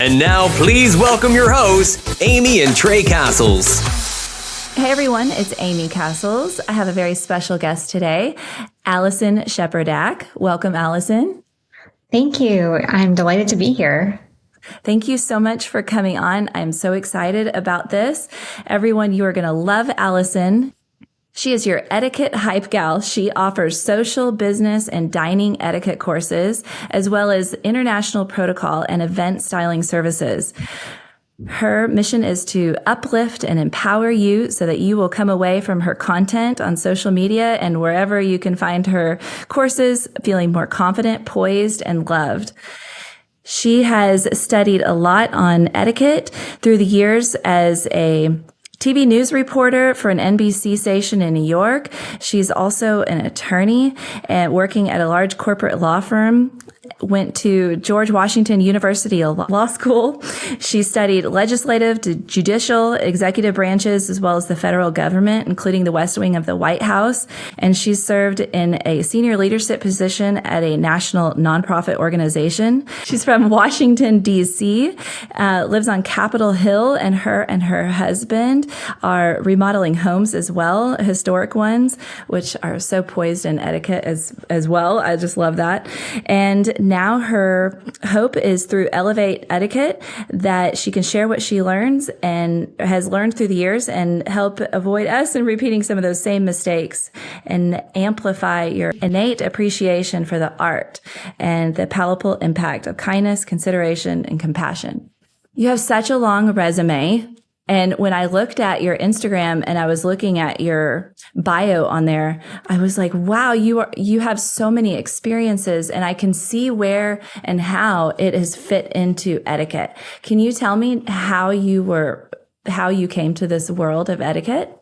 And now, please welcome your hosts, Amy and Trey Castles. Hey everyone, it's Amy Castles. I have a very special guest today, Alison Cheperdak. Welcome, Alison. Thank you. I'm delighted to be here. Thank you so much for coming on. I'm so excited about this. Everyone, you are going to love Alison. She is your etiquette hype gal. She offers social, business, and dining etiquette courses, as well as international protocol and event styling services. Her mission is to uplift and empower you so that you will come away from her content on social media and wherever you can find her courses feeling more confident, poised, and loved. She has studied a lot on etiquette through the years as a TV news reporter for an NBC station in New York. She's also an attorney and working at a large corporate law firm. Went to George Washington University Law School. She studied legislative to judicial, executive branches, as well as the federal government, including the West Wing of the White House. And she served in a senior leadership position at a national nonprofit organization. She's from Washington, D.C., lives on Capitol Hill, and her husband are remodeling homes as well, historic ones, which are so poised in etiquette as well. I just love that. And now her hope is through Elevate Etiquette that she can share what she learns and has learned through the years and help avoid us in repeating some of those same mistakes and amplify your innate appreciation for the art and the palpable impact of kindness, consideration, and compassion. You have such a long resume. And when I looked at your Instagram and I was looking at your bio on there, I was like, wow, you have so many experiences and I can see where and how it has fit into etiquette. Can you tell me how you came to this world of etiquette?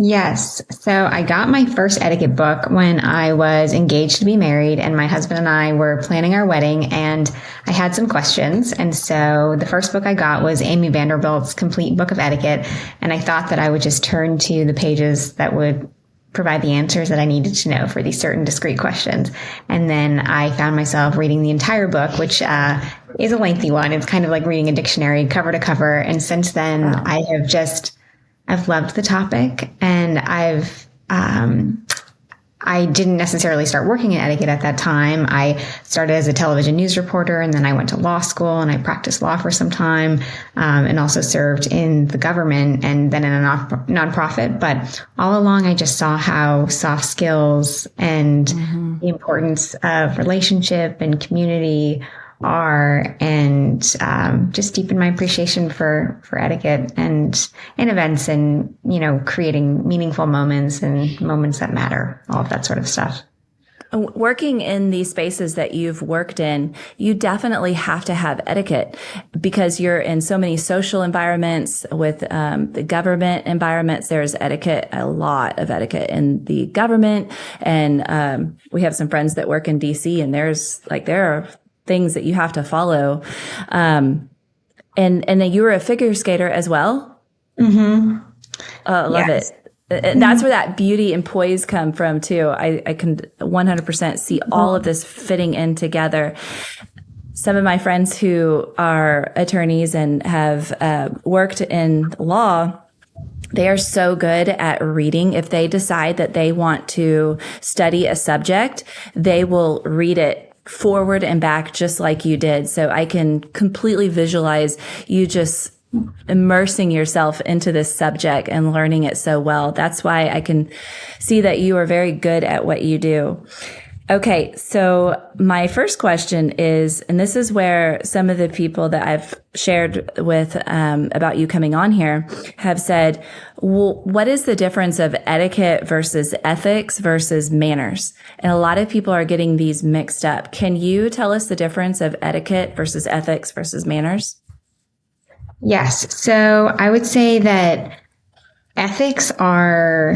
Yes. So I got my first etiquette book when I was engaged to be married, and my husband and I were planning our wedding, and I had some questions. And so the first book I got was Amy Vanderbilt's Complete Book of Etiquette. And I thought that I would just turn to the pages that would provide the answers that I needed to know for these certain discrete questions. And then I found myself reading the entire book, which is a lengthy one. It's kind of like reading a dictionary cover to cover. And since then, wow. I've loved the topic, and I didn't necessarily start working in etiquette at that time. I started as a television news reporter, and then I went to law school and I practiced law for some time, and also served in the government and then in a nonprofit. But all along, I just saw how soft skills and the importance of relationship and community are, and just deepen my appreciation for etiquette and events, and creating meaningful moments and moments that matter, all of that sort of stuff. Working in these spaces that you've worked in, you definitely have to have etiquette because you're in so many social environments with the government environments. There's etiquette, a lot of etiquette in the government, and we have some friends that work in DC, and there are things that you have to follow. And then you were a figure skater as well. Mm-hmm. Love it. And that's where that beauty and poise come from too. I can 100% see all of this fitting in together. Some of my friends who are attorneys and have worked in law, they are so good at reading. If they decide that they want to study a subject, they will read it forward and back just like you did. So I can completely visualize you just immersing yourself into this subject and learning it so well. That's why I can see that you are very good at what you do. Okay, so my first question is, and this is where some of the people that I've shared with about you coming on here have said, well, what is the difference of etiquette versus ethics versus manners? And a lot of people are getting these mixed up. Can you tell us the difference of etiquette versus ethics versus manners? Yes. So I would say that ethics are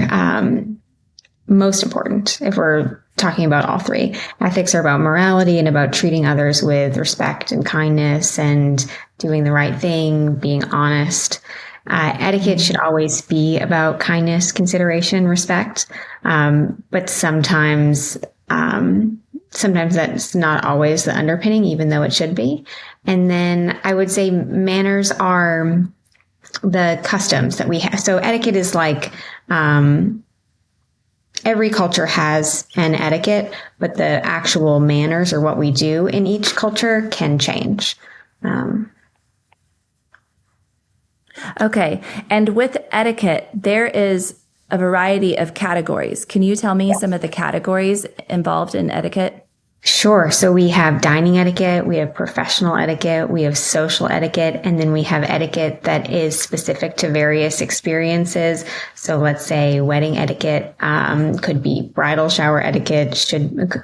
most important if we're talking about all three. Ethics are about morality and about treating others with respect and kindness and doing the right thing, being honest. Etiquette should always be about kindness, consideration, respect. But sometimes sometimes that's not always the underpinning, even though it should be. And then I would say manners are the customs that we have. So etiquette is like, every culture has an etiquette, but the actual manners or what we do in each culture can change. Okay. And with etiquette, there is a variety of categories. Can you tell me some of the categories involved in etiquette? Sure. So we have dining etiquette, we have professional etiquette, we have social etiquette, and then we have etiquette that is specific to various experiences. So let's say wedding etiquette could be bridal shower etiquette.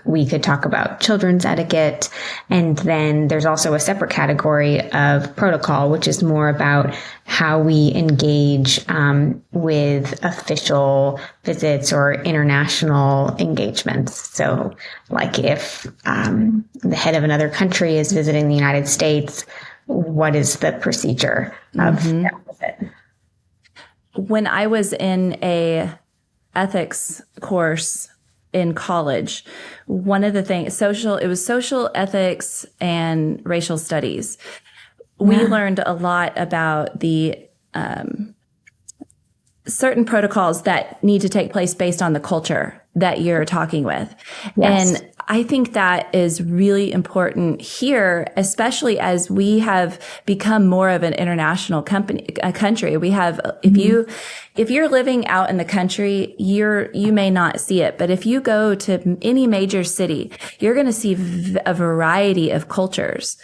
We could talk about children's etiquette. And then there's also a separate category of protocol, which is more about how we engage with official visits or international engagements. So like if the head of another country is visiting the United States, what is the procedure of that visit? When I was in a ethics course in college, one of the things, it was social ethics and racial studies. We learned a lot about the certain protocols that need to take place based on the culture that you're talking with. Yes. And I think that is really important here, especially as we have become more of an international country. We have, if you're living out in the country, you may not see it, but if you go to any major city, you're going to see a variety of cultures.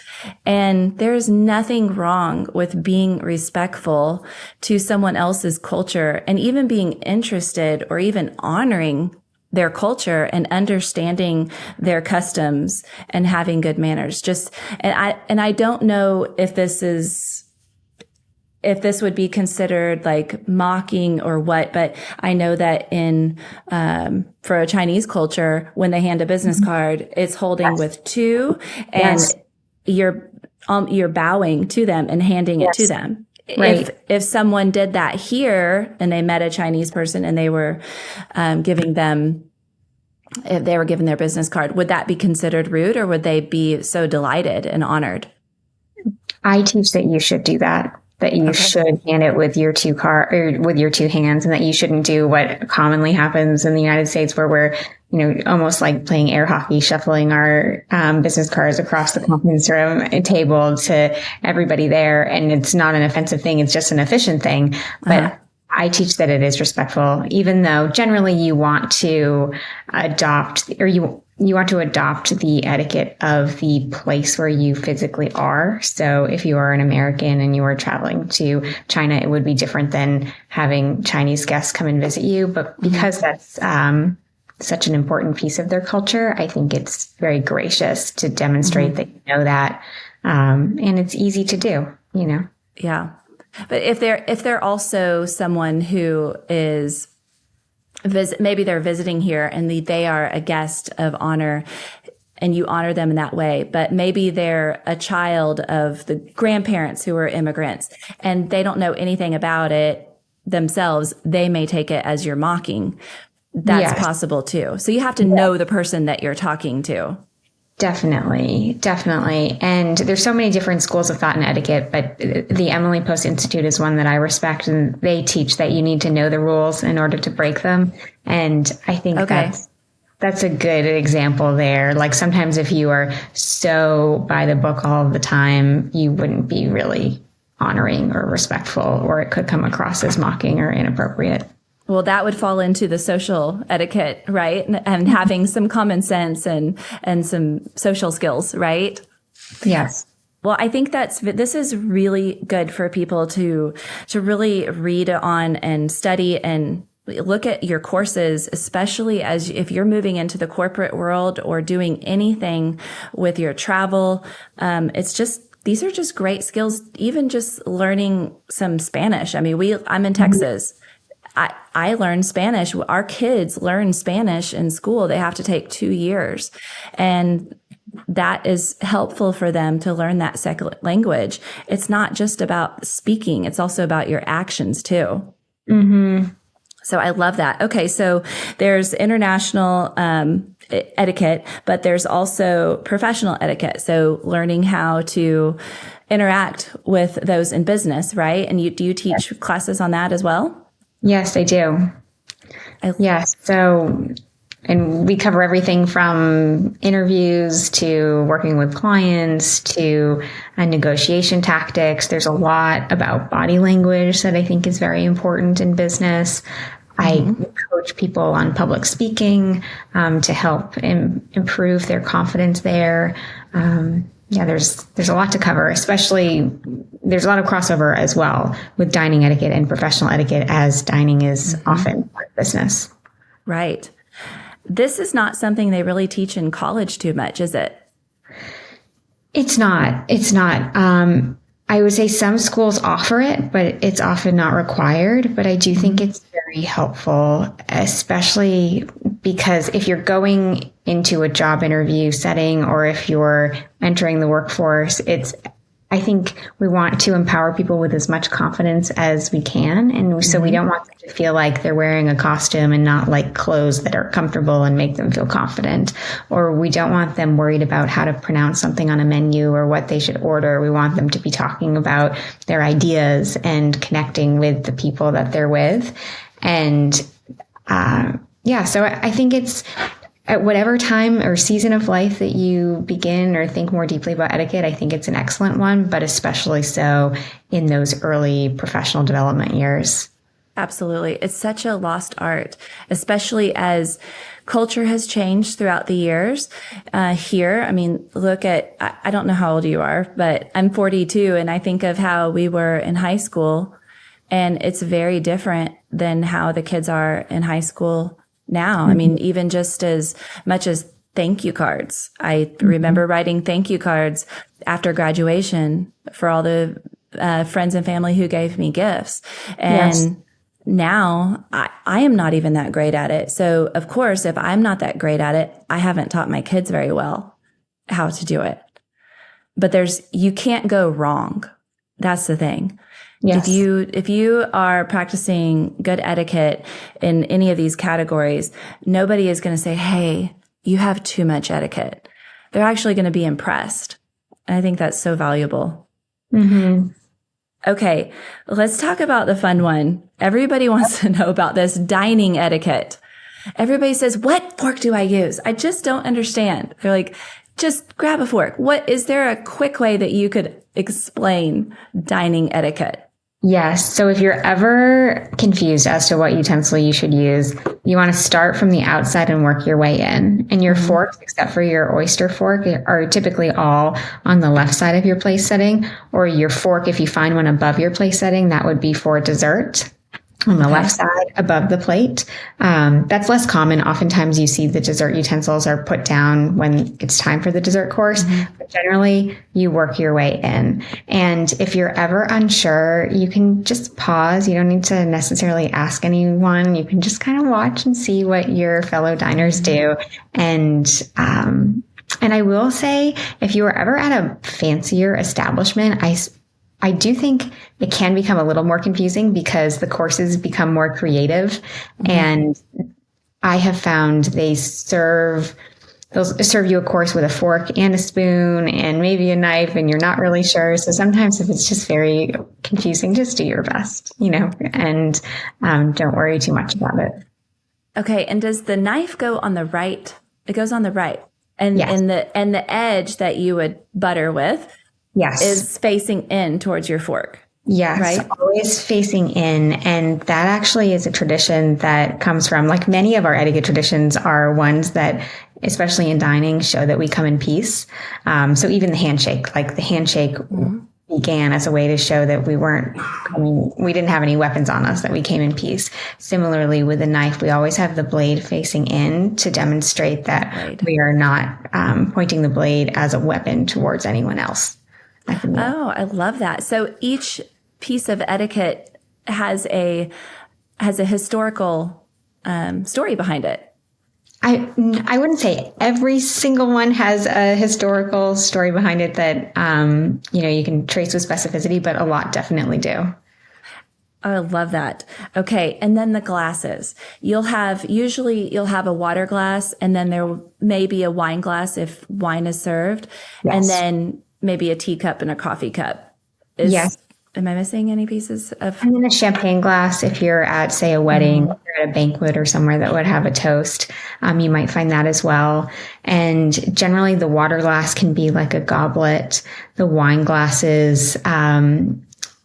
And there's nothing wrong with being respectful to someone else's culture and even being interested or even honoring their culture and understanding their customs and having good manners. And I don't know if this would be considered like mocking or what, but I know that for a Chinese culture, when they hand a business card, it's holding with two, and you're bowing to them and handing it to them. Right. If someone did that here and they met a Chinese person and they were if they were given their business card, would that be considered rude, or would they be so delighted and honored? I teach that you should do that. That you should hand it with your two hands, and that you shouldn't do what commonly happens in the United States, where we're, almost like playing air hockey, shuffling our business cards across the conference room table to everybody there. And it's not an offensive thing. It's just an efficient thing. But I teach that it is respectful, even though generally you want to adopt, or you want to adopt the etiquette of the place where you physically are. So if you are an American and you are traveling to China, it would be different than having Chinese guests come and visit you. But because that's such an important piece of their culture, I think it's very gracious to demonstrate that you know that. And it's easy to do, Yeah. But if they're also someone who is maybe they're visiting here and they are a guest of honor, and you honor them in that way, but maybe they're a child of the grandparents who are immigrants and they don't know anything about it themselves, they may take it as you're mocking. That's possible too. So you have to know the person that you're talking to. Definitely. And there's so many different schools of thought in etiquette, but the Emily Post Institute is one that I respect, and they teach that you need to know the rules in order to break them. And I think that's a good example there. Like sometimes if you are so by the book all the time, you wouldn't be really honoring or respectful, or it could come across as mocking or inappropriate. Well, that would fall into the social etiquette, right? And having some common sense and some social skills, right? Yes. Well, I think this is really good for people to really read on and study and look at your courses, especially if you're moving into the corporate world or doing anything with your travel. These are just great skills, even just learning some Spanish. I mean, I'm in Texas. I learned Spanish. Our kids learn Spanish in school. They have to take 2 years. And that is helpful for them to learn that second language. It's not just about speaking. It's also about your actions too. Mm-hmm. So I love that. Okay. So there's international, etiquette, but there's also professional etiquette. So learning how to interact with those in business, right? And do you teach classes on that as well? Yes, I do. Yes. So, and we cover everything from interviews to working with clients to negotiation tactics. There's a lot about body language that I think is very important in business. I coach people on public speaking to help improve their confidence there. There's a lot to cover, especially there's a lot of crossover as well with dining etiquette and professional etiquette, as dining is often part of business. Right. This is not something they really teach in college too much, is it? It's not. I would say some schools offer it, but it's often not required. But I do think it's very helpful, especially because if you're going into a job interview setting or if you're entering the workforce, I think we want to empower people with as much confidence as we can. And so we don't want them to feel like they're wearing a costume and not like clothes that are comfortable and make them feel confident. Or we don't want them worried about how to pronounce something on a menu or what they should order. We want them to be talking about their ideas and connecting with the people that they're with. And so I think it's at whatever time or season of life that you begin or think more deeply about etiquette, I think it's an excellent one, but especially so in those early professional development years. Absolutely. It's such a lost art, especially as culture has changed throughout the years. Here, I mean, look at, I don't know how old you are, but I'm 42 and I think of how we were in high school, and it's very different than how the kids are in high school now. I mean, even just as much as thank you cards. I remember writing thank you cards after graduation for all the friends and family who gave me gifts. And now I am not even that great at it. So of course, if I'm not that great at it, I haven't taught my kids very well how to do it. But you can't go wrong. That's the thing. Yes. If you are practicing good etiquette in any of these categories, nobody is going to say, hey, you have too much etiquette. They're actually going to be impressed. And I think that's so valuable. Okay, let's talk about the fun one. Everybody wants to know about this dining etiquette. Everybody says, what fork do I use? I just don't understand. They're like, just grab a fork. Is there a quick way that you could explain dining etiquette? Yes. So if you're ever confused as to what utensil you should use, you want to start from the outside and work your way in. And your forks, except for your oyster fork, are typically all on the left side of your place setting, or your fork, if you find one above your place setting, that would be for dessert. On the left side above the plate. That's less common. Oftentimes you see the dessert utensils are put down when it's time for the dessert course, but generally you work your way in. And if you're ever unsure, you can just pause. You don't need to necessarily ask anyone. You can just kind of watch and see what your fellow diners do. And I will say, if you are ever at a fancier establishment, I do think it can become a little more confusing because the courses become more creative. And I have found they'll serve you a course with a fork and a spoon and maybe a knife, and you're not really sure. So sometimes if it's just very confusing, just do your best, and don't worry too much about it. Okay. And does the knife go on the right? It goes on the right. And, yes. and the edge that you would butter with is facing in towards your fork. Yes, right? Always facing in. And that actually is a tradition that comes from, like many of our etiquette traditions are ones that, especially in dining, show that we come in peace. So even the handshake began as a way to show that we didn't have any weapons on us, that we came in peace. Similarly, with the knife, we always have the blade facing in to demonstrate that we are not pointing the blade as a weapon towards anyone else. Oh, I love that. So each piece of etiquette has a historical story behind it. I wouldn't say every single one has a historical story behind it that you can trace with specificity, but a lot definitely do. I love that. Okay. And then the glasses. Usually you'll have a water glass, and then there may be a wine glass if wine is served. Yes. And then maybe a teacup and a coffee cup. Yes. Am I missing any pieces of? And then a champagne glass, if you're at, say, a wedding, or at a banquet or somewhere that would have a toast, you might find that as well. And generally the water glass can be like a goblet. The wine glasses,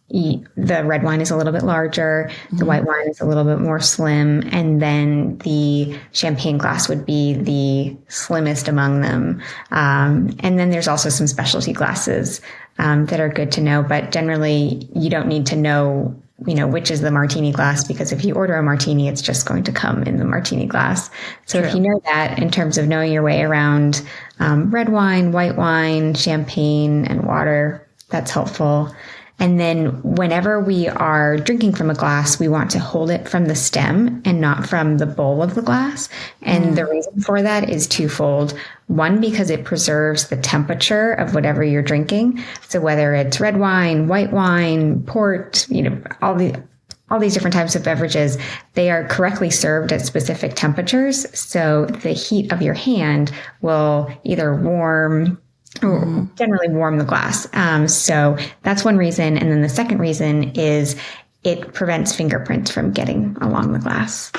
the red wine is a little bit larger. The white wine is a little bit more slim. And then the champagne glass would be the slimmest among them. And then there's also some specialty glasses that are good to know. But generally, you don't need to know, which is the martini glass, because if you order a martini, it's just going to come in the martini glass. So True. If you know that in terms of knowing your way around red wine, white wine, champagne, and water, that's helpful. And then whenever we are drinking from a glass, we want to hold it from the stem and not from the bowl of the glass. And the reason for that is twofold. One, because it preserves the temperature of whatever you're drinking. So whether it's red wine, white wine, port, all these different types of beverages, they are correctly served at specific temperatures. So the heat of your hand will either generally warm the glass. So that's one reason. And then the second reason is it prevents fingerprints from getting along the glass.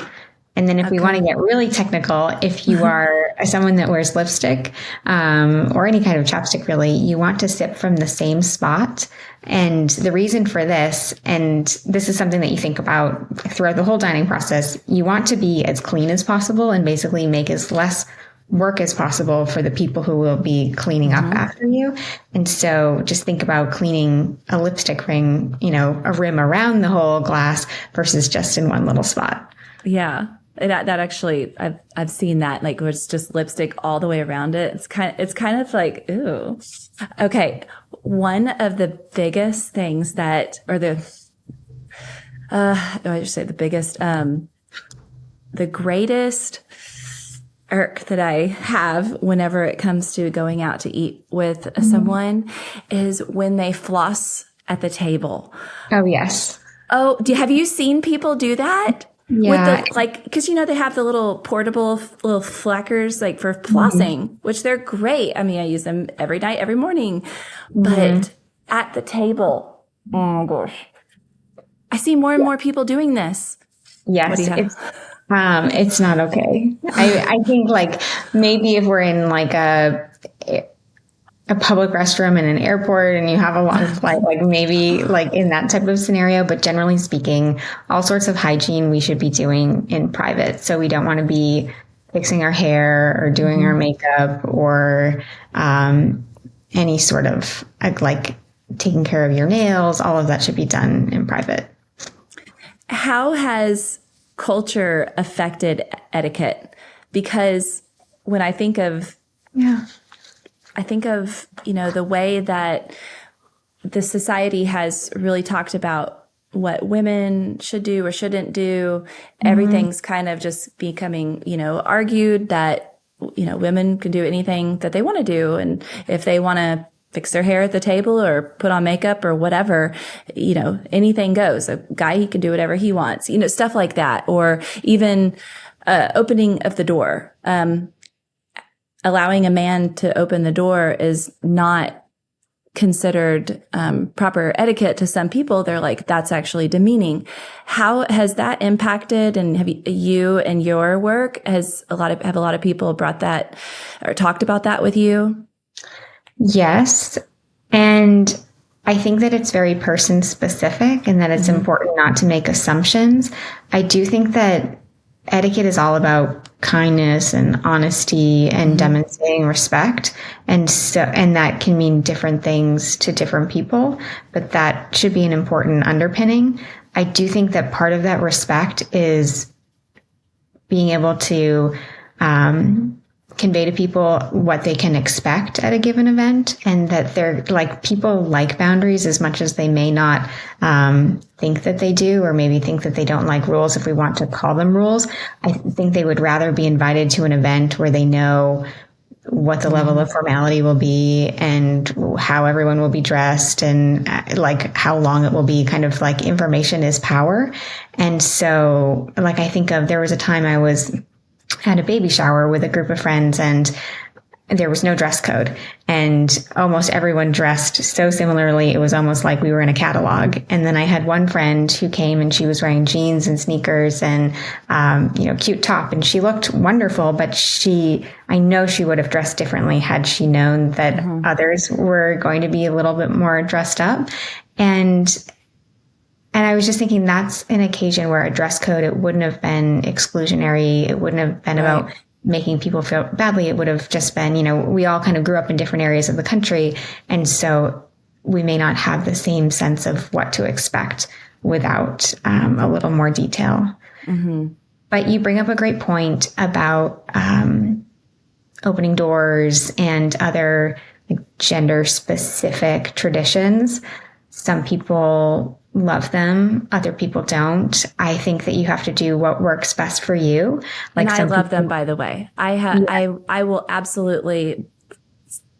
And then if we want to get really technical, if you are someone that wears lipstick, or any kind of chapstick, really, you want to sip from the same spot. And the reason for this, and this is something that you think about throughout the whole dining process, you want to be as clean as possible and basically make as less work as possible for the people who will be cleaning up after you. And so just think about cleaning a lipstick ring, a rim around the whole glass versus just in one little spot. Yeah. That actually, I've seen that, like, where it's just lipstick all the way around it. It's kind of like, ooh. Okay. One of the biggest things I should say the biggest, the greatest irk that I have whenever it comes to going out to eat with someone is when they floss at the table. Oh, yes. Oh, have you seen people do that? Yeah. Because, they have the little portable little flackers, like, for flossing, which they're great. I mean, I use them every night, every morning. But at the table, oh, gosh. I see more and more people doing this. Yes. What do you have? It's not okay. I think, like, maybe if we're in like a public restroom in an airport and you have a long flight, like maybe like in that type of scenario, but generally speaking, all sorts of hygiene we should be doing in private. So we don't want to be fixing our hair or doing our makeup or, any sort of like taking care of your nails. All of that should be done in private. How has culture affected etiquette? Because when I think of, the way that the society has really talked about what women should do or shouldn't do, everything's kind of just becoming, argued that, women can do anything that they want to do. And if they want to fix their hair at the table or put on makeup or whatever, anything goes. A guy, he can do whatever he wants, stuff like that. Or even opening of the door. Allowing a man to open the door is not considered proper etiquette to some people. They're like, that's actually demeaning. How has that impacted? And have you and your work, have a lot of people brought that or talked about that with you? Yes. And I think that it's very person specific and that it's important not to make assumptions. I do think that etiquette is all about kindness and honesty and demonstrating respect. And that can mean different things to different people, but that should be an important underpinning. I do think that part of that respect is being able to, convey to people what they can expect at a given event, and that they're like, people like boundaries as much as they may not think that they do, or maybe think that they don't like rules if we want to call them rules. I think they would rather be invited to an event where they know what the level of formality will be and how everyone will be dressed and like how long it will be. Kind of like information is power. And so like I think of, there was a time I was at a baby shower with a group of friends and there was no dress code and almost everyone dressed so similarly. It was almost like we were in a catalog. And then I had one friend who came and she was wearing jeans and sneakers and, cute top, and she looked wonderful, but I know she would have dressed differently had she known that others were going to be a little bit more dressed up. And I was just thinking that's an occasion where a dress code, it wouldn't have been exclusionary. It wouldn't have been about making people feel badly. It would have just been, we all kind of grew up in different areas of the country. And so we may not have the same sense of what to expect without a little more detail. Mm-hmm. But you bring up a great point about opening doors and other like, gender-specific traditions. Some people love them. Other people don't. I think that you have to do what works best for you. Like, and I love them, by the way. I will absolutely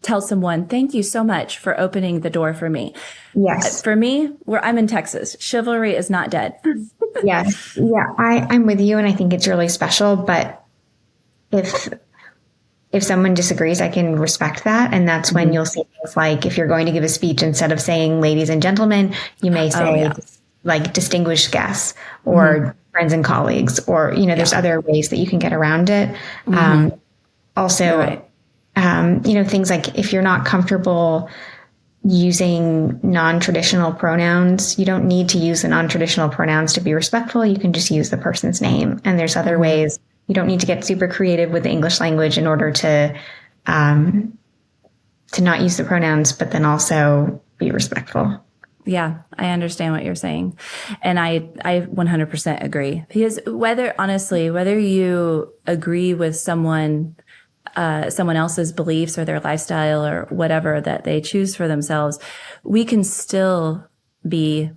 tell someone, thank you so much for opening the door for me. Yes. For me, I'm in Texas. Chivalry is not dead. Yes. Yeah. I'm with you. And I think it's really special. But if someone disagrees, I can respect that. And that's when you'll see things like, if you're going to give a speech, instead of saying ladies and gentlemen, you may say like distinguished guests or friends and colleagues, or, there's other ways that you can get around it. Things like if you're not comfortable using non-traditional pronouns, you don't need to use the non-traditional pronouns to be respectful. You can just use the person's name. And there's other ways. You don't need to get super creative with the English language in order to not use the pronouns, but then also be respectful. Yeah, I understand what you're saying. And I 100% agree. Because whether you agree with someone else's beliefs or their lifestyle or whatever that they choose for themselves, we can still be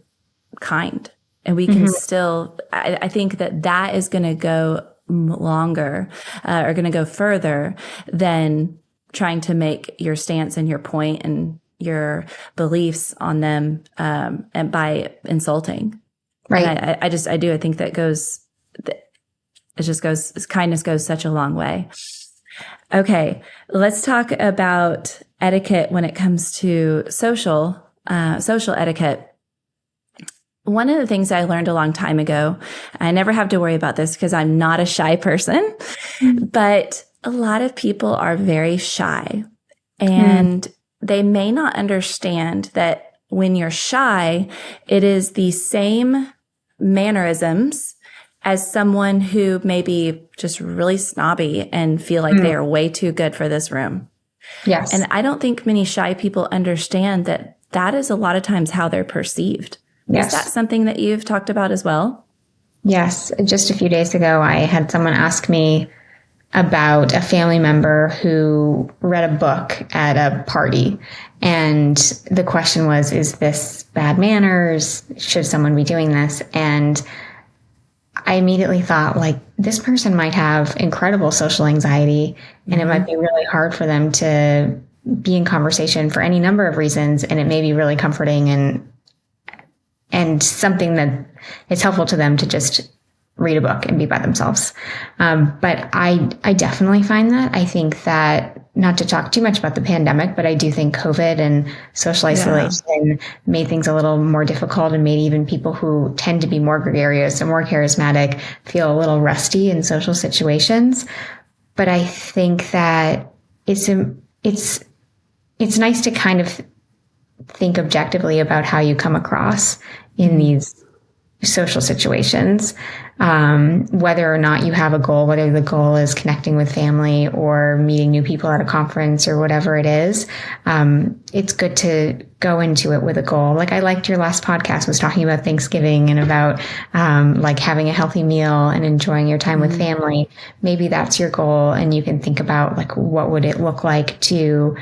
kind. And we can still, I think that is going to go longer or going to go further than trying to make your stance and your point and your beliefs on them and by insulting. Right. And I think that kindness goes such a long way. Okay, let's talk about etiquette when it comes to social etiquette. One of the things I learned a long time ago, I never have to worry about this because I'm not a shy person, but a lot of people are very shy and they may not understand that when you're shy, it is the same mannerisms as someone who may be just really snobby and feel like they are way too good for this room. Yes. And I don't think many shy people understand that is a lot of times how they're perceived. Yes. Is that something that you've talked about as well? Yes. Just a few days ago, I had someone ask me about a family member who read a book at a party. And the question was, is this bad manners? Should someone be doing this? And I immediately thought, like, this person might have incredible social anxiety, and it might be really hard for them to be in conversation for any number of reasons. And it may be really comforting and something that it's helpful to them to just read a book and be by themselves. But I definitely find that. I think that, not to talk too much about the pandemic, but I do think COVID and social isolation made things a little more difficult and made even people who tend to be more gregarious and more charismatic feel a little rusty in social situations. But I think that it's nice to kind of think objectively about how you come across in these social situations, whether or not you have a goal, whether the goal is connecting with family or meeting new people at a conference or whatever it is. It's good to go into it with a goal. Like, I liked your last podcast was talking about Thanksgiving and about like having a healthy meal and enjoying your time with family. Maybe that's your goal, and you can think about, like, what would it look like to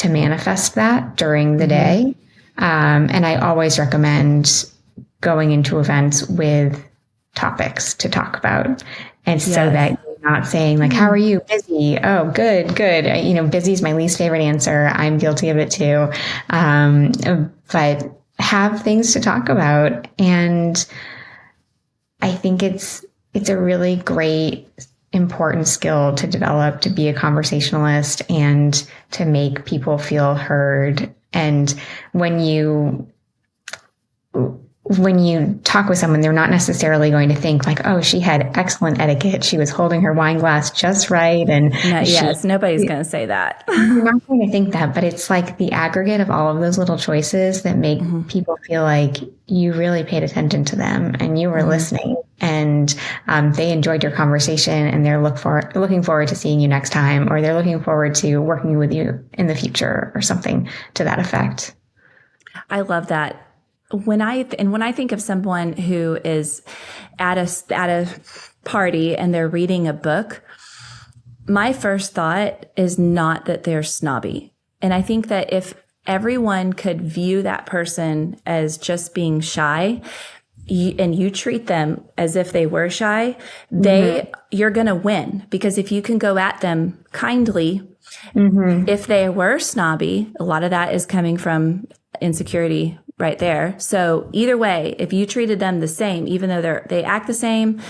manifest that during the day. And I always recommend going into events with topics to talk about. And so that not saying like, how are you? Busy. Oh, good, good. Busy is my least favorite answer. I'm guilty of it too. But have things to talk about. And I think it's a really great, important skill to develop, to be a conversationalist and to make people feel heard. And when you talk with someone, they're not necessarily going to think like, oh, she had excellent etiquette. She was holding her wine glass just right. And nobody's going to say that. You're not going to think that, but it's like the aggregate of all of those little choices that make people feel like you really paid attention to them and you were listening, and they enjoyed your conversation, and they're looking forward to seeing you next time, or they're looking forward to working with you in the future, or something to that effect. I love that. When I think of someone who is at a party and they're reading a book, my first thought is not that they're snobby. And I think that if everyone could view that person as just being shy, and you treat them as if they were shy, you're going to win. Because if you can go at them kindly, if they were snobby, a lot of that is coming from insecurity right there. So either way, if you treated them the same, even though they act the same,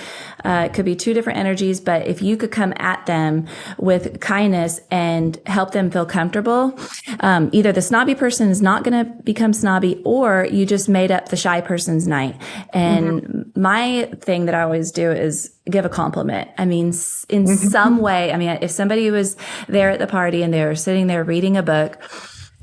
it could be two different energies, but if you could come at them with kindness and help them feel comfortable, either the snobby person is not going to become snobby, or you just made up the shy person's night. And my thing that I always do is give a compliment. I mean, in some way, I mean, if somebody was there at the party and they were sitting there reading a book,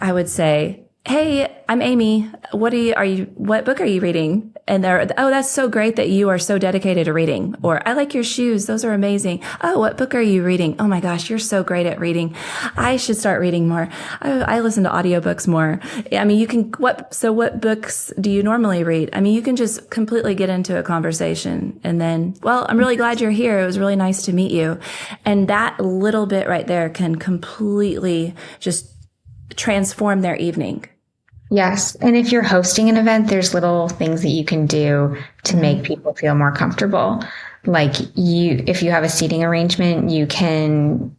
I would say, hey, I'm Amy. What book are you reading? And they're, oh, that's so great that you are so dedicated to reading. Or I like your shoes. Those are amazing. Oh, what book are you reading? Oh my gosh, you're so great at reading. I should start reading more. I listen to audiobooks more. I mean, what books do you normally read? I mean, you can just completely get into a conversation and then, well, I'm really glad you're here. It was really nice to meet you. And that little bit right there can completely just transform their evening. Yes. And if you're hosting an event, there's little things that you can do to make people feel more comfortable. Like if you have a seating arrangement, you can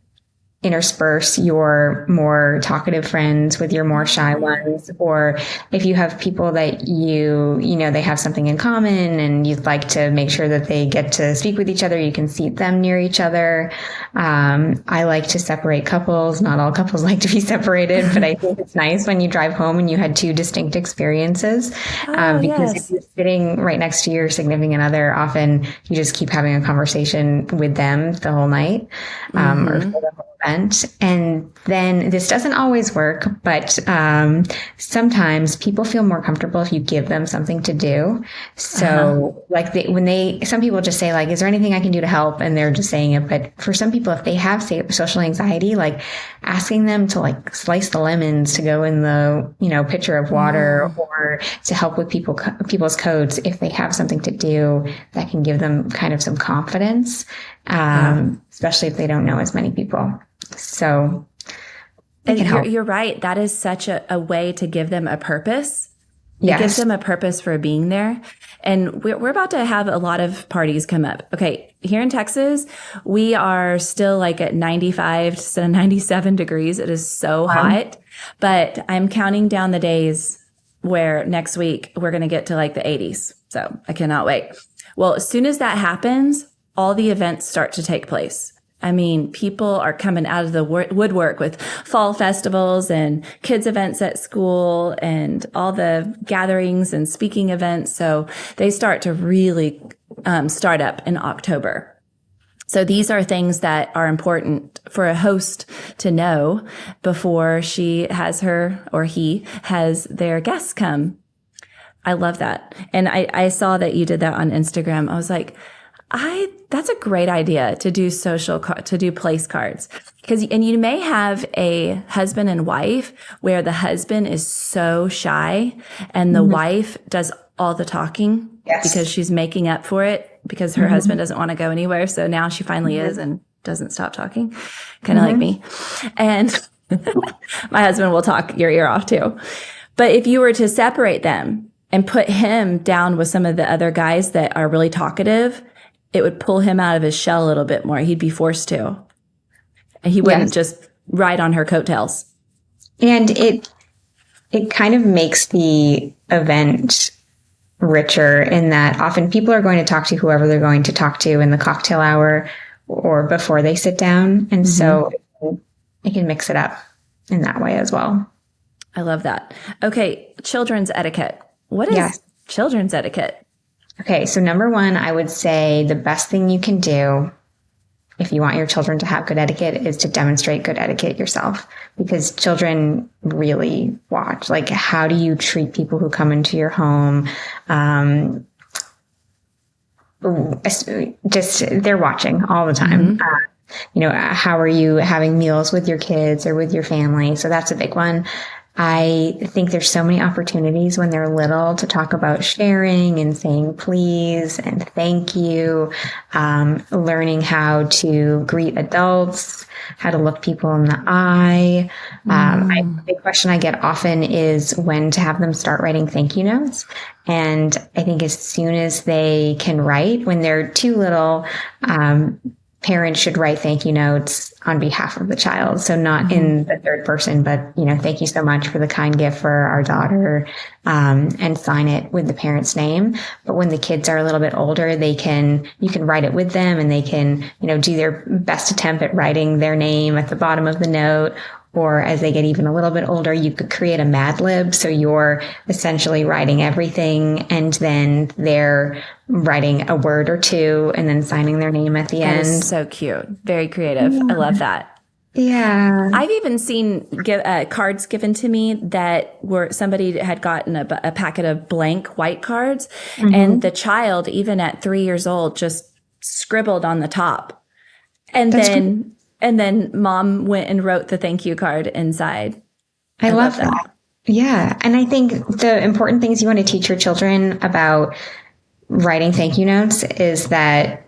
intersperse your more talkative friends with your more shy ones. Or if you have people that they have something in common and you'd like to make sure that they get to speak with each other, you can seat them near each other. I like to separate couples. Not all couples like to be separated, but I think it's nice when you drive home and you had two distinct experiences. Because if you're sitting right next to your significant other, often you just keep having a conversation with them the whole night, or for the whole event. And then this doesn't always work, but sometimes people feel more comfortable if you give them something to do. So some people just say like, is there anything I can do to help? And they're just saying it. But for some people, if they have social anxiety, like asking them to like slice the lemons to go in the, pitcher of water, or to help with people's coats, if they have something to do that can give them kind of some confidence, especially if they don't know as many people. So you're right. That is such a way to give them a purpose. It gives them a purpose for being there. And we're about to have a lot of parties come up. Okay. Here in Texas, we are still like at 95 to 97 degrees. It is so hot, but I'm counting down the days where next week we're going to get to like the 80s. So I cannot wait. Well, as soon as that happens, all the events start to take place. I mean, people are coming out of the woodwork with fall festivals and kids events at school and all the gatherings and speaking events. So they start to really start up in October. So these are things that are important for a host to know before she has or he has their guests come. I love that. And I saw that you did that on Instagram. I was like, that's a great idea to do place cards. And you may have a husband and wife where the husband is so shy and the wife does all the talking because she's making up for it because her husband doesn't want to go anywhere. So now she finally is and doesn't stop talking, kind of like me. And my husband will talk your ear off too. But if you were to separate them and put him down with some of the other guys that are really talkative, it would pull him out of his shell a little bit more. He'd be forced to. And he wouldn't just ride on her coattails. And it kind of makes the event richer in that often people are going to talk to whoever they're going to talk to in the cocktail hour or before they sit down. And so it can mix it up in that way as well. I love that. Okay. Children's etiquette. What is children's etiquette? Okay. So number one, I would say the best thing you can do if you want your children to have good etiquette is to demonstrate good etiquette yourself, because children really watch. Like, how do you treat people who come into your home? Just they're watching all the time. How are you having meals with your kids or with your family? So that's a big one. I think there's so many opportunities when they're little to talk about sharing and saying please and thank you, learning how to greet adults, how to look people in the eye. The big question I get often is when to have them start writing thank you notes. And I think as soon as they can write, when they're too little, parents should write thank you notes on behalf of the child. So not in the third person, but, thank you so much for the kind gift for our daughter, and sign it with the parent's name. But when the kids are a little bit older, you can write it with them, and they can, do their best attempt at writing their name at the bottom of the note. Or as they get even a little bit older, you could create a Mad Lib. So you're essentially writing everything, and then they're writing a word or two and then signing their name at the end. That is so cute. Very creative. I love that. Yeah. I've even seen cards given to me that were somebody had gotten a packet of blank white cards, and the child, even at 3 years old, just scribbled on the top. And then mom went and wrote the thank you card inside. I love that. Yeah. And I think the important things you want to teach your children about writing thank you notes is that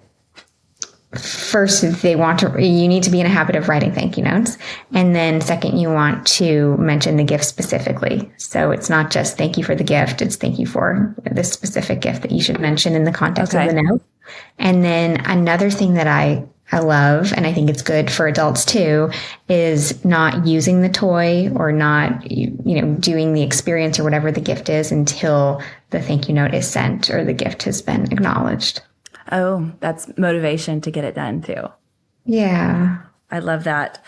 first, you need to be in a habit of writing thank you notes. And then second, you want to mention the gift specifically. So it's not just thank you for the gift. It's thank you for this specific gift that you should mention in the context of the note. And then another thing that I love, and I think it's good for adults too, is not using the toy or not, doing the experience or whatever the gift is until the thank you note is sent or the gift has been acknowledged. Oh, that's motivation to get it done too. Yeah. I love that.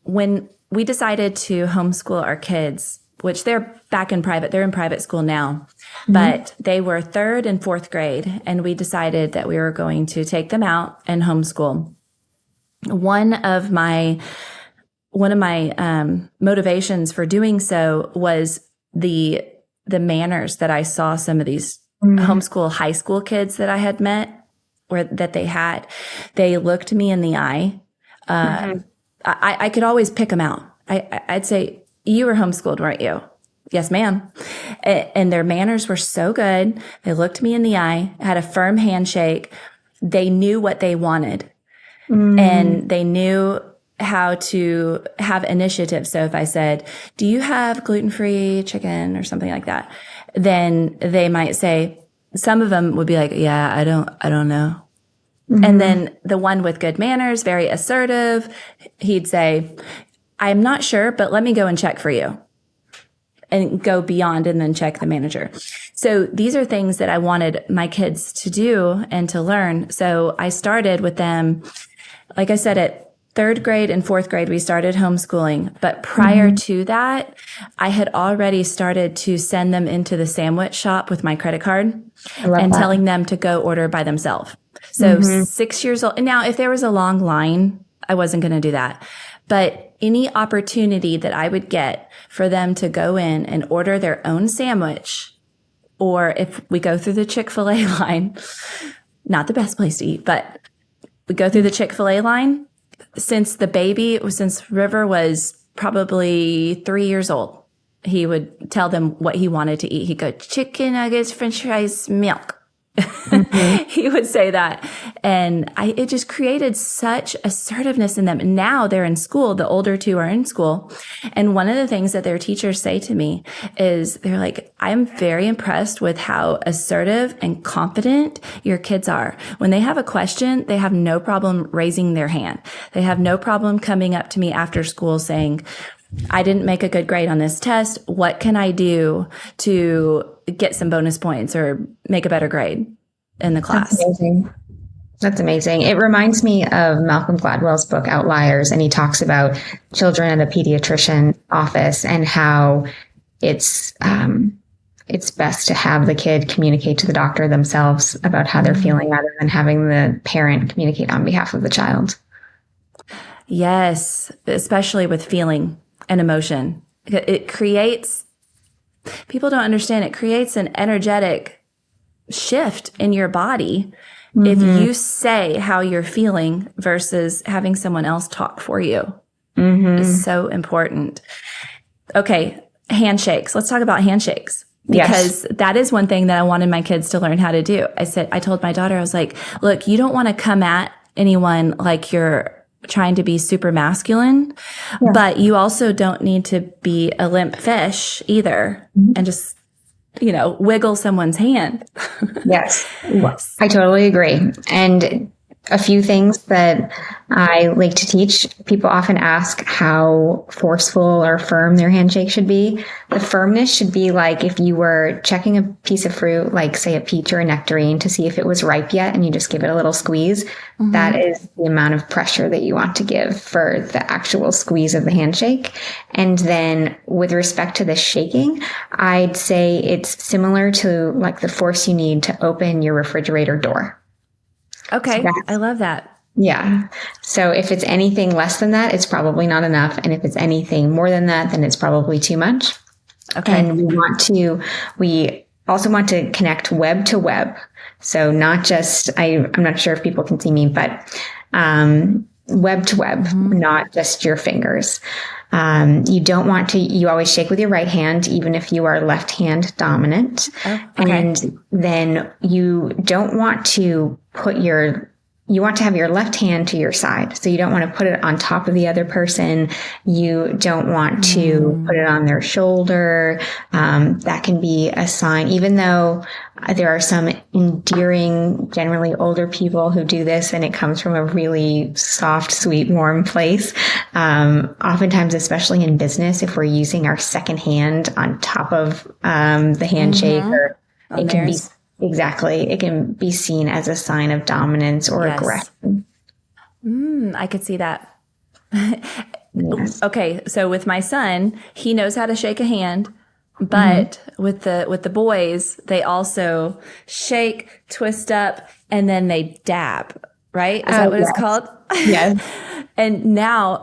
When we decided to homeschool our kids, which they're in private school now, but they were 3rd and 4th grade. And we decided that we were going to take them out and homeschool. One of my motivations for doing so was the manners that I saw some of these homeschool high school kids that I had met or that they had. They looked me in the eye. I could always pick them out. I'd say, you were homeschooled, weren't you? Yes, ma'am. And their manners were so good. They looked me in the eye, had a firm handshake. They knew what they wanted, and they knew how to have initiative. So if I said, do you have gluten-free chicken or something like that? Then they might say, some of them would be like, yeah, I don't know. And then the one with good manners, very assertive, he'd say, I'm not sure, but let me go and check for you, and go beyond and then check the manager. So these are things that I wanted my kids to do and to learn. So I started with them, like I said, at 3rd grade and 4th grade, we started homeschooling. But prior to that, I had already started to send them into the sandwich shop with my credit card and telling them to go order by themselves. So 6 years old. And now if there was a long line, I wasn't going to do that. But any opportunity that I would get for them to go in and order their own sandwich, or if we go through the Chick-fil-A line, not the best place to eat, but we go through the Chick-fil-A line, since River was probably 3 years old, he would tell them what he wanted to eat. He'd go, chicken nuggets, french fries, milk. He would say that. And it just created such assertiveness in them. Now they're in school. The older two are in school. And one of the things that their teachers say to me is they're like, I'm very impressed with how assertive and confident your kids are. When they have a question, they have no problem raising their hand. They have no problem coming up to me after school saying, I didn't make a good grade on this test. What can I do to get some bonus points or make a better grade in the class? That's amazing. That's amazing. It reminds me of Malcolm Gladwell's book, Outliers, and he talks about children at a pediatrician office and how it's best to have the kid communicate to the doctor themselves about how they're feeling rather than having the parent communicate on behalf of the child. Yes, especially with feeling and emotion. It creates, people don't understand, it creates an energetic shift in your body if you say how you're feeling versus having someone else talk for you. It's so important. Okay, handshakes. Let's talk about handshakes. Because that is one thing that I wanted my kids to learn how to do. I told my daughter, I was like, look, you don't want to come at anyone like you're trying to be super masculine, but you also don't need to be a limp fish either and just, wiggle someone's hand. Yes, I totally agree. And a few things that I like to teach. People often ask how forceful or firm their handshake should be. The firmness should be like if you were checking a piece of fruit, like say a peach or a nectarine, to see if it was ripe yet, and you just give it a little squeeze. That is the amount of pressure that you want to give for the actual squeeze of the handshake. And then with respect to the shaking, I'd say it's similar to like the force you need to open your refrigerator door. Okay. So I love that. Yeah. So if it's anything less than that, it's probably not enough. And if it's anything more than that, then it's probably too much. Okay. And we also want to connect web to web. So not just, I'm not sure if people can see me, but web to web, not just your fingers. You don't want to, you always shake with your right hand, even if you are left hand dominant. Oh, okay. And then you don't want to you want to have your left hand to your side. So you don't want to put it on top of the other person. You don't want to put it on their shoulder. That can be a sign, even though there are some endearing, generally older people who do this and it comes from a really soft, sweet, warm place. Oftentimes, especially in business, if we're using our second hand on top of the handshake, or it can be exactly, it can be seen as a sign of dominance or aggression. I could see that. Yes. Okay, so with my son, he knows how to shake a hand. But with the boys, they also shake, twist up, and then they dab, right? Is that what it's called? Yes. And now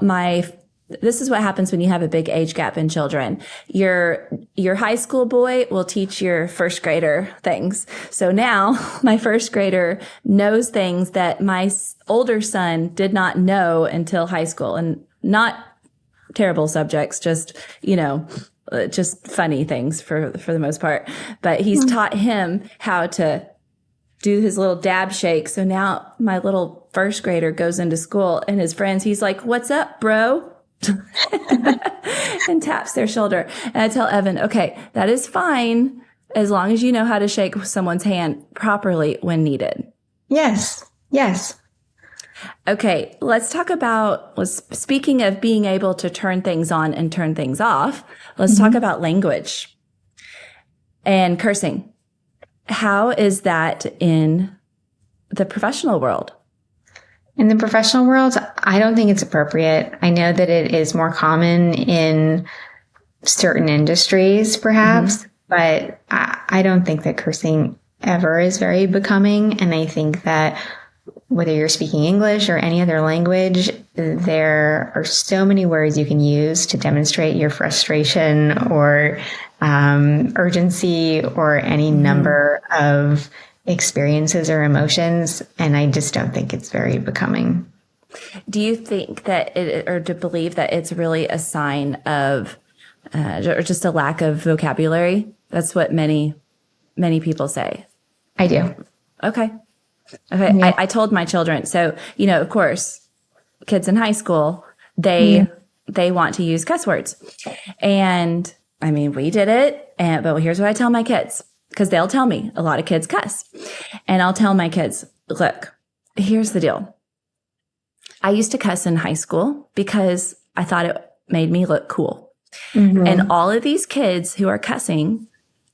this is what happens when you have a big age gap in children. Your high school boy will teach your first grader things. So now my first grader knows things that my older son did not know until high school, and not terrible subjects, just, just funny things for the most part. But he's taught him how to do his little dab shake. So now my little first grader goes into school and his friends, he's like, "What's up, bro?" and taps their shoulder. And I tell Evan, okay, that is fine as long as you know how to shake someone's hand properly when needed. Yes. Yes. Okay, let's talk about, speaking of being able to turn things on and turn things off, let's talk about language and cursing. How is that in the professional world? In the professional world, I don't think it's appropriate. I know that it is more common in certain industries, perhaps, but I don't think that cursing ever is very becoming. And I think that whether you're speaking English or any other language, there are so many words you can use to demonstrate your frustration or urgency or any number of experiences or emotions. And I just don't think it's very becoming. Do you think that or to believe that it's really a sign of or just a lack of vocabulary? That's what many people say. I do. Okay. Okay. Yeah. I told my children. So, of course, kids in high school, they want to use cuss words. And I mean, we did it. But here's what I tell my kids, because they'll tell me a lot of kids cuss. And I'll tell my kids, look, here's the deal. I used to cuss in high school because I thought it made me look cool. Mm-hmm. And all of these kids who are cussing,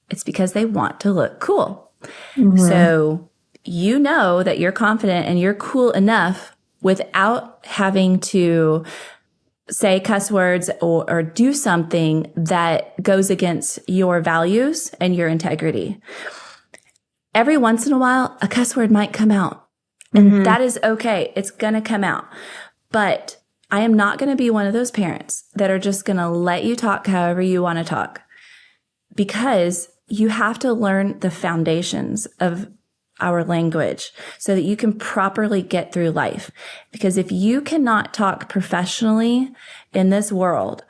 it's because they want to look cool. Mm-hmm. So you know that you're confident and you're cool enough without having to say cuss words or do something that goes against your values and your integrity. Every once in a while, a cuss word might come out. And that is okay. It's going to come out. But I am not going to be one of those parents that are just going to let you talk however you want to talk, because you have to learn the foundations of our language so that you can properly get through life. Because if you cannot talk professionally in this world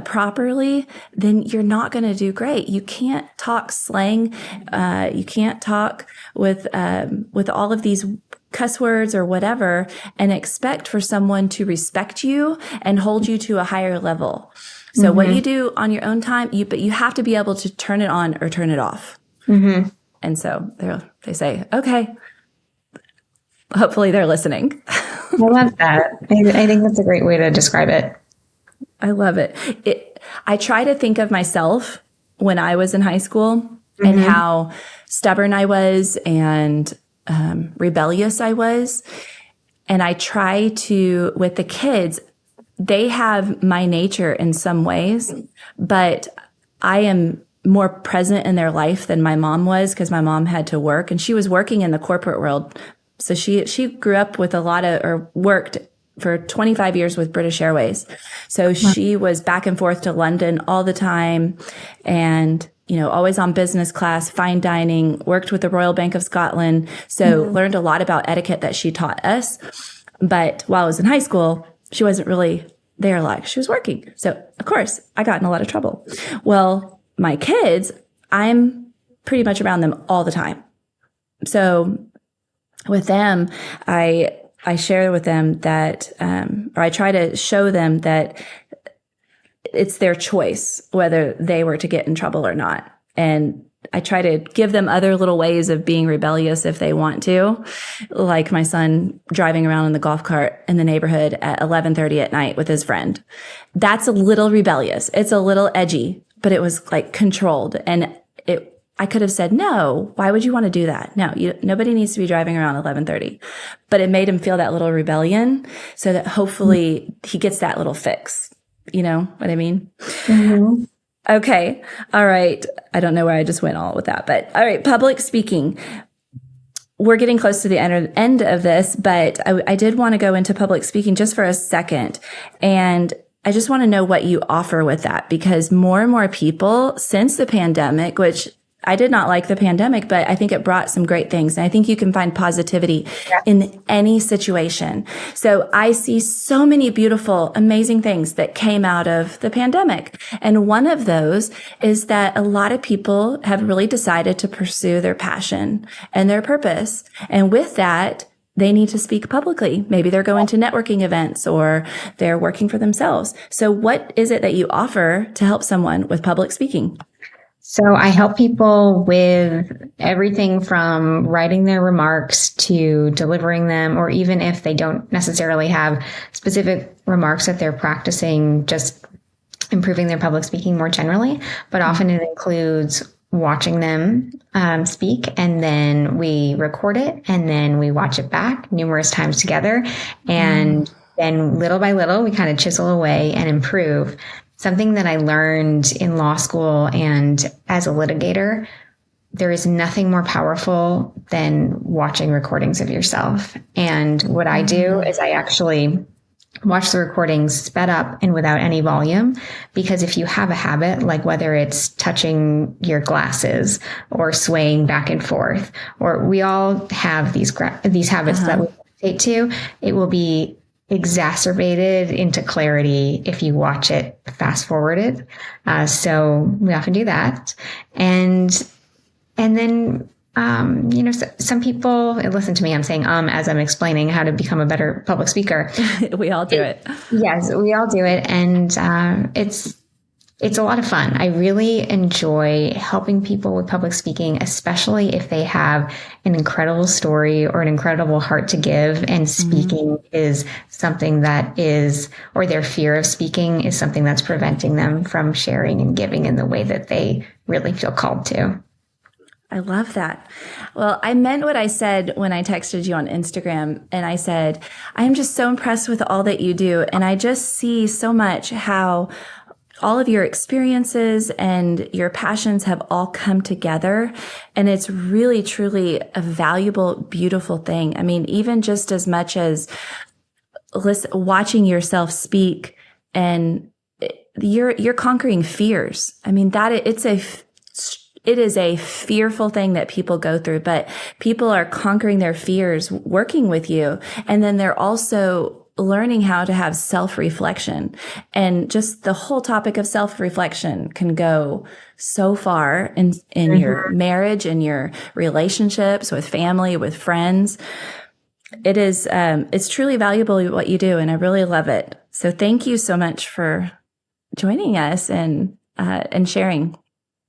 properly, then you're not going to do great. You can't talk slang. You can't talk with all of these cuss words or whatever and expect for someone to respect you and hold you to a higher level. So what you do on your own time, but you have to be able to turn it on or turn it off. Mm-hmm. And so they say, okay, hopefully they're listening. I love that. I think that's a great way to describe it. I love it. I try to think of myself when I was in high school and how stubborn I was and rebellious I was. And I try to, with the kids, they have my nature in some ways, but I am more present in their life than my mom was, because my mom had to work and she was working in the corporate world. So she grew up with worked for 25 years with British Airways. So she was back and forth to London all the time and, always on business class, fine dining, worked with the Royal Bank of Scotland. So learned a lot about etiquette that she taught us. But while I was in high school, she wasn't really there a lot. She was working. So of course I got in a lot of trouble. Well, my kids, I'm pretty much around them all the time. So with them, I share with them that, or I try to show them that it's their choice whether they were to get in trouble or not. And I try to give them other little ways of being rebellious if they want to, like my son driving around in the golf cart in the neighborhood at 11:30 at night with his friend. That's a little rebellious. It's a little edgy, but it was like controlled. And I could have said, no, why would you want to do that? No, nobody needs to be driving around 11:30. But it made him feel that little rebellion so that hopefully he gets that little fix. You know what I mean? Mm-hmm. Okay. All right. I don't know where I just went all with that, but all right. Public speaking. We're getting close to the end of this, but I did want to go into public speaking just for a second. And I just want to know what you offer with that, because more and more people since the pandemic, which I did not like the pandemic, but I think it brought some great things. And I think you can find positivity in any situation. So I see so many beautiful, amazing things that came out of the pandemic. And one of those is that a lot of people have really decided to pursue their passion and their purpose. And with that, they need to speak publicly. Maybe they're going to networking events or they're working for themselves. So what is it that you offer to help someone with public speaking? So I help people with everything from writing their remarks to delivering them, or even if they don't necessarily have specific remarks that they're practicing, just improving their public speaking more generally. But often it includes watching them speak, and then we record it, and then we watch it back numerous times together. And then little by little, we kind of chisel away and improve. Something that I learned in law school and as a litigator, there is nothing more powerful than watching recordings of yourself. And what I do is I actually watch the recordings sped up and without any volume, because if you have a habit, like whether it's touching your glasses or swaying back and forth, or we all have these habits that we gravitate to, it will be exacerbated into clarity if you watch it fast forwarded. So we often do that. And then some people listen to me. I'm saying as I'm explaining how to become a better public speaker. We all do it. Yes, we all do it, and it's a lot of fun. I really enjoy helping people with public speaking, especially if they have an incredible story or an incredible heart to give, and speaking is something that is, or their fear of speaking is something that's preventing them from sharing and giving in the way that they really feel called to. I love that. Well, I meant what I said when I texted you on Instagram, and I said, I'm just so impressed with all that you do. And I just see so much how all of your experiences and your passions have all come together. And it's really, truly a valuable, beautiful thing. I mean, even just as much as watching yourself speak, and you're conquering fears. I mean, it is a fearful thing that people go through, but people are conquering their fears working with you. And then they're also learning how to have self-reflection. And just the whole topic of self-reflection can go so far in your marriage, in your relationships with family, with friends. It's truly valuable what you do, and I really love it. So thank you so much for joining us and sharing.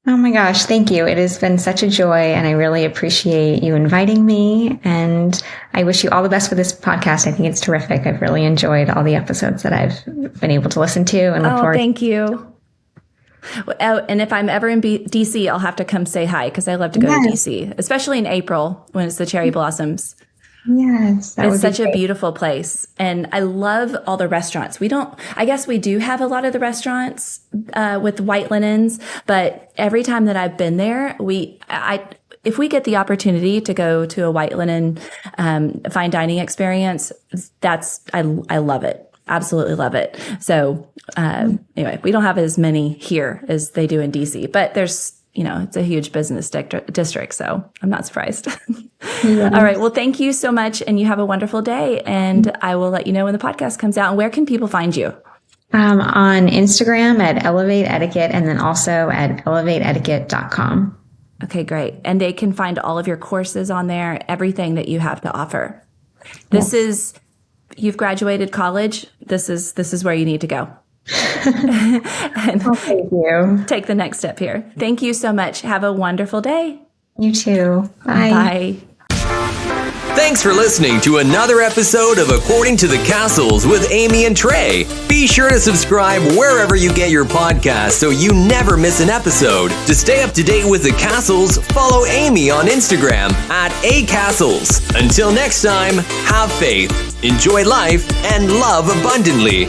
Oh my gosh, thank you. It has been such a joy, and I really appreciate you inviting me, and I wish you all the best for this podcast. I think it's terrific. I've really enjoyed all the episodes that I've been able to listen to, and look forward. Thank you. Oh, and if I'm ever in DC, I'll have to come say hi, because I love to go to DC, especially in April when it's the cherry blossoms. Yes. It's such a beautiful place. And I love all the restaurants. I guess we do have a lot of the restaurants, with white linens, but every time that I've been there, if we get the opportunity to go to a white linen, fine dining experience, I love it. Absolutely love it. So, anyway, we don't have as many here as they do in DC, but there's, it's a huge business district, so I'm not surprised. Yes. All right. Well, thank you so much, and you have a wonderful day. And I will let you know when the podcast comes out. And where can people find you? On Instagram at Elevate Etiquette, and then also at elevateetiquette.com. Okay, great. And they can find all of your courses on there, everything that you have to offer. You've graduated college. This is where you need to go. And thank you. Take the next step here. Thank you so much. Have a wonderful day. You too. Bye. Bye. Thanks for listening to another episode of According to the Castles with Amy and Trey. Be sure to subscribe wherever you get your podcasts so you never miss an episode. To stay up to date with the Castles, follow Amy on Instagram at @acastles. Until next time, have faith, enjoy life, and love abundantly.